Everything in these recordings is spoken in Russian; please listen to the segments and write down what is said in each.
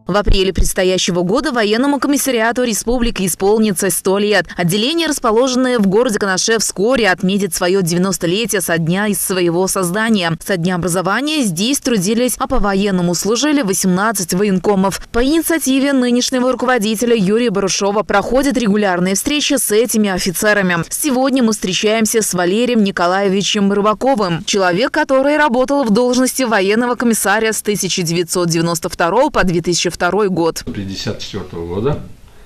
В апреле предстоящего года военному комиссариату республики исполнится 100 лет. Отделение, расположенное в городе Канаше, вскоре отметит свое 90-летие со дня из своего создания. Со дня образования здесь трудились, а по-военному служили 18 военкомов. По инициативе нынешнего руководителя Юрия Барушова проходят регулярные встречи с этими офицерами. Сегодня мы встречаемся с Валерием Николаевичем Рыбаковым, человек, который работал в должности военного комиссария с 1992 по 2002 год. 1954 года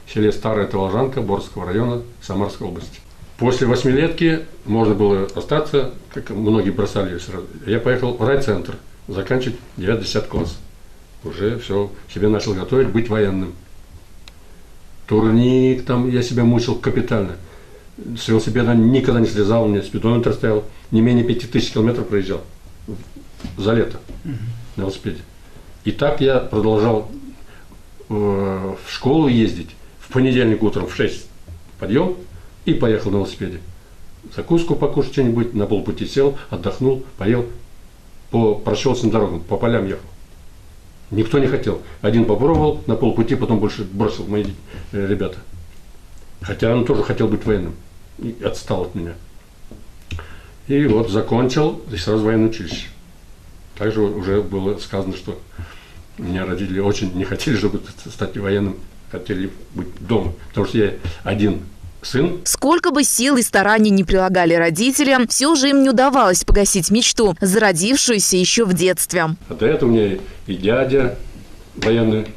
в селе Старая Толожанка Борского района Самарской области. После 8-летки можно было остаться, как многие бросали ее сразу. Я поехал в райцентр заканчивать 9-10 класс. Уже все, себе начал готовить быть военным. Турник, там я себя мучил капитально. С велосипеда никогда не слезал, у меня спидометр стоял. Не менее 5000 километров проезжал за лето на велосипеде. И так я продолжал в школу ездить. В понедельник утром в 6 подъем и поехал на велосипеде. Закуску покушать что-нибудь, на полпути сел, отдохнул, поел. По проселочным дорогам, по полям ехал. Никто не хотел. Один попробовал на полпути, потом больше бросил мои ребята. Хотя он тоже хотел быть военным. И отстал от меня. И вот закончил, и сразу военное училище. Также уже было сказано, что меня родители очень не хотели, чтобы стать военным, хотели быть дома, потому что я один сын. Сколько бы сил и стараний не прилагали родители, все же им не удавалось погасить мечту, зародившуюся еще в детстве. А до этого у меня и дядя военный,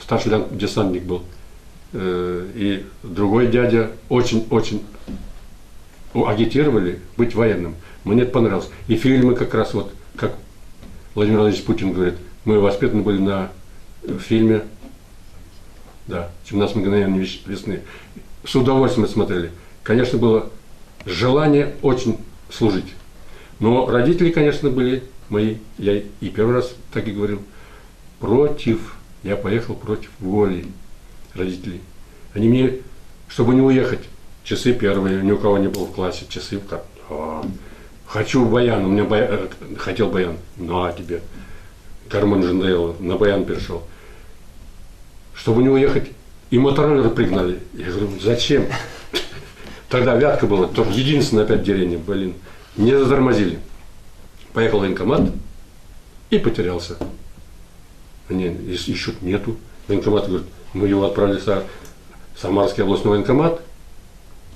старший десантник был, и другой дядя очень-очень агитировали быть военным. Мне это понравилось. И фильмы как раз вот, как Владимир Владимирович Путин говорит, мы воспитаны были на фильме, да, «17 мгновений весны». С удовольствием смотрели. Конечно, было желание очень служить. Но родители, конечно, были мои, я и первый раз так и говорил, против. Я поехал против воли родителей. Они мне, чтобы не уехать, часы первые, ни у кого не было в классе, часы как, хочу баян, у меня хотел баян, ну а тебе, гармонь же надоело, на баян перешел. Чтобы не уехать, и мотороллеры пригнали. Я говорю, зачем? Тогда Вятка была, только единственное опять деревня, не затормозили. Поехал в военкомат и потерялся. Они ищут, нету. Военкомат говорит, мы его отправили в Самарский областной военкомат.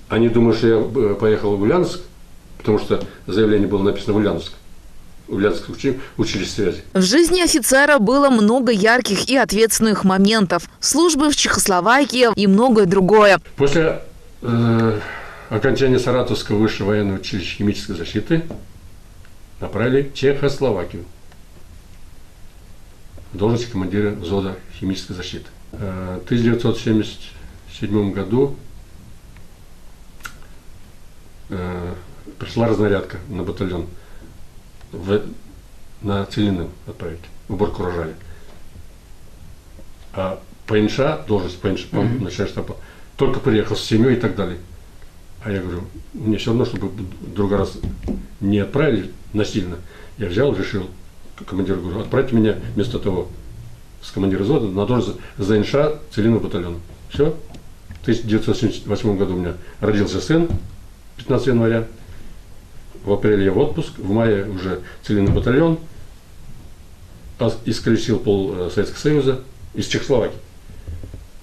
Они думают, что я поехал в Ульяновск, потому что заявление было написано в Ульяновск. Ульяновское училище связи. В жизни офицера было много ярких и ответственных моментов. Службы в Чехословакии и многое другое. После окончания Саратовского высшего военного училища химической защиты направили в Чехословакию. В должности командира взвода химической защиты. В 1977 году пришла разнарядка на батальон на Целинном отправить, уборку урожая. А ПНШ, должность ПНШ, начальник штаба, только приехал с семьей и так далее. А я говорю, мне все равно, чтобы в другой раз не отправили насильно, я взял, решил, командиру говорю, отправьте меня вместо того с командира взвода на должность ЗНШ Целинного батальона. Все. В 1978 году у меня родился сын, 15 января. В апреле я в отпуск, в мае уже Целинный батальон, исколесил пол Советского Союза из Чехословакии.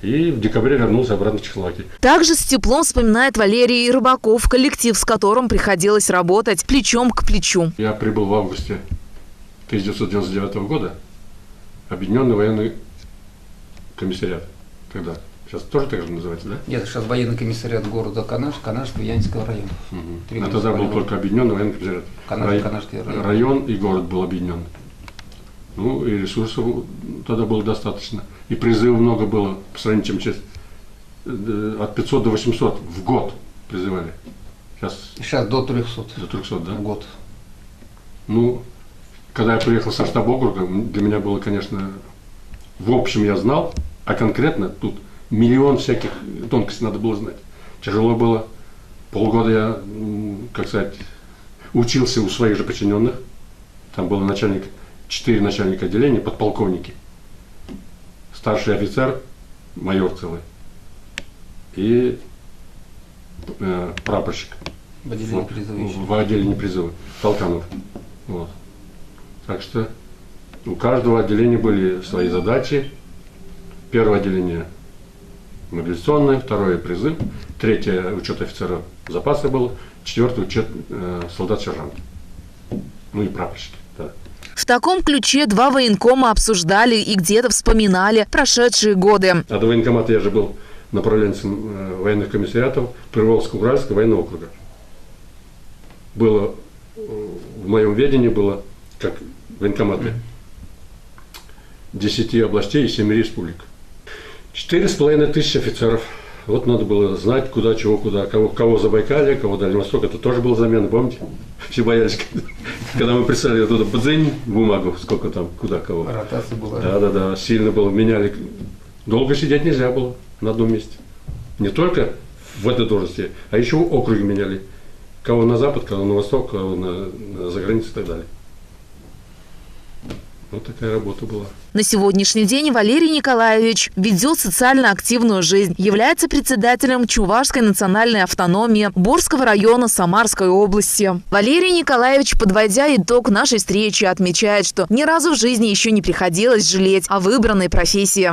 И в декабре вернулся обратно в Чехословакию. Также с теплом вспоминает Валерий Рыбаков, коллектив, с которым приходилось работать плечом к плечу. Я прибыл в августе 1999 года, Объединенный военный комиссариат. Тогда. Сейчас тоже так же называется, да? Нет, сейчас военный комиссариат города Канаш, Канашского и Янского района. А тогда был только Объединенный военный комиссариат. Канашский Район и город был объединен. Ну и ресурсов тогда было достаточно. И призывов много было, по сравнению, чем сейчас. От 500 до 800 в год призывали. Сейчас до 300. До 300, да? В год. Ну, когда я приехал со штаба округа, для меня было, конечно, в общем я знал, а конкретно тут миллион всяких тонкостей надо было знать. Тяжело было полгода я, как сказать, учился у своих же подчиненных. Там был 4 начальника отделения, подполковники. Старший офицер, майор целый. И прапорщик. В отделении призыва еще. В отделении призыва. Толканов. Вот. Так что у каждого отделения были свои задачи. Первое отделение мобилизационное, второе призыв, третье учет офицеров запаса было, четвертое учет солдат-сержант. Ну и прапорщики. Да. В таком ключе два военкома обсуждали и где-то вспоминали прошедшие годы. А до военкомата я же был направленцем военных комиссариатов Приволжско-Уральского военного округа. Было в моем ведении было как военкоматы 10 областей и 7 республик. 4500 офицеров. Вот надо было знать, куда, чего, куда. Кого Забайкалье, кого Дальний Восток. Это тоже была замена, помните? Все боялись, когда мы прислали оттуда бадзынь, бумагу, сколько там, куда, кого. Ротация была. Да, сильно было. Меняли. Долго сидеть нельзя было на одном месте. Не только в этой должности, а еще округи меняли. Кого на запад, кого на восток, кого за границу и так далее. Вот такая работа была. На сегодняшний день Валерий Николаевич ведет социально активную жизнь, является председателем Чувашской национальной автономии Борского района Самарской области. Валерий Николаевич, подводя итог нашей встречи, отмечает, что ни разу в жизни еще не приходилось жалеть о выбранной профессии.